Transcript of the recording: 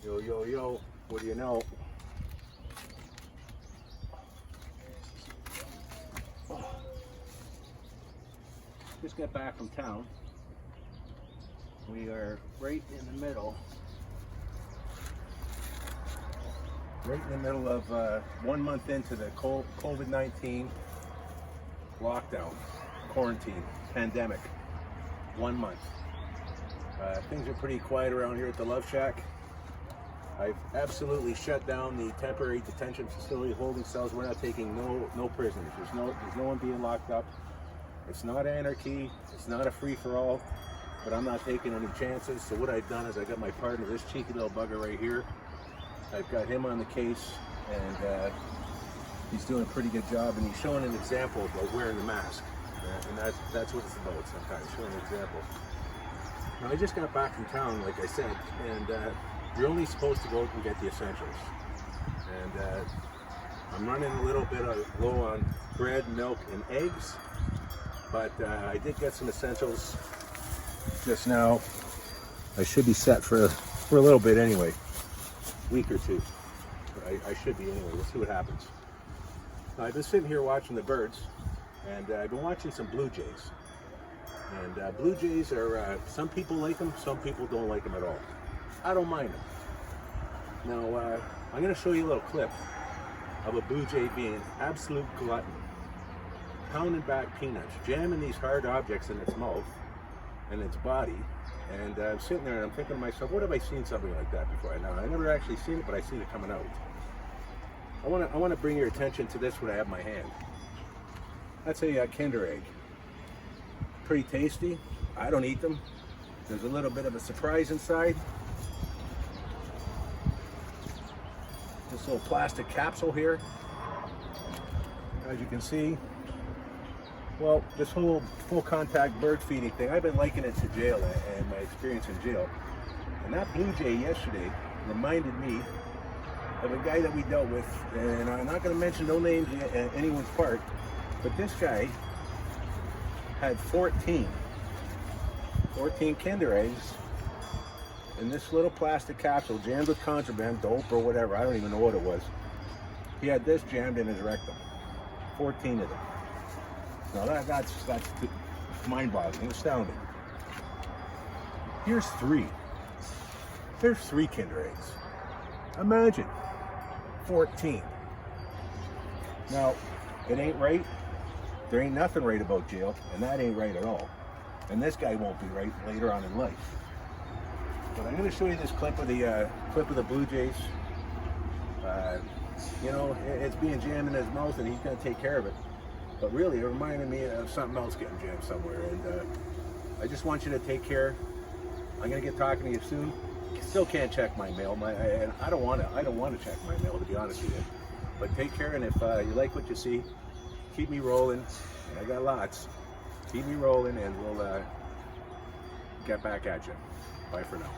Yo, yo, yo, what do you know? Just got back from town. We are right in the middle of 1 month into the COVID-19 lockdown, quarantine, pandemic. 1 month. Things are pretty quiet around here at the Love Shack. I've absolutely shut down the temporary detention facility holding cells. We're not taking no prisoners. There's no one being locked up. It's not anarchy. It's not a free-for-all. But I'm not taking any chances. So what I've done is I got my partner, this cheeky little bugger right here. I've got him on the case, and he's doing a pretty good job. And he's showing an example about wearing the mask. And that's what it's about sometimes, showing an example. Now I just got back from town, like I said, and you're only supposed to go out and get the essentials. And I'm running a little bit low on bread, milk, and eggs, but I did get some essentials just now. I should be set for a little bit anyway, week or two. I should be anyway. We'll see what happens. Now, I've been sitting here watching the birds, and I've been watching some blue jays. And blue jays are, some people like them, some people don't like them at all. I don't mind them. Now, I'm going to show you a little clip of a blue jay being an absolute glutton, pounding back peanuts, jamming these hard objects in its mouth and its body. And I'm sitting there and I'm thinking to myself, what have I seen something like that before? Now, I never actually seen it, but I seen it coming out. I want to bring your attention to this, what I have in my hand. That's a Kinder Egg. Pretty tasty. I don't eat them. There's a little bit of a surprise inside. This little plastic capsule here. As you can see, well, this whole full contact bird feeding thing, I've been likening it to jail and my experience in jail. And that blue jay yesterday reminded me of a guy that we dealt with, and I'm not going to mention no names in anyone's part, but this guy had 14 Kinder Eggs in this little plastic capsule jammed with contraband, dope or whatever. I don't even know what it was. He had this jammed in his rectum. 14 of them. Now that's mind-boggling, astounding. Here's 3. There's 3 Kinder Eggs. Imagine 14. Now, it ain't right. There ain't nothing right about jail, and that ain't right at all. And this guy won't be right later on in life. But I'm going to show you this clip of the Blue Jays. You know, it's being jammed in his mouth, and he's going to take care of it. But really, it reminded me of something else getting jammed somewhere. And I just want you to take care. I'm going to get talking to you soon. Still can't check my mail. And I don't want to check my mail, to be honest with you. But take care, and if you like what you see, keep me rolling. I got lots. Keep me rolling, and we'll get back at you. Bye for now.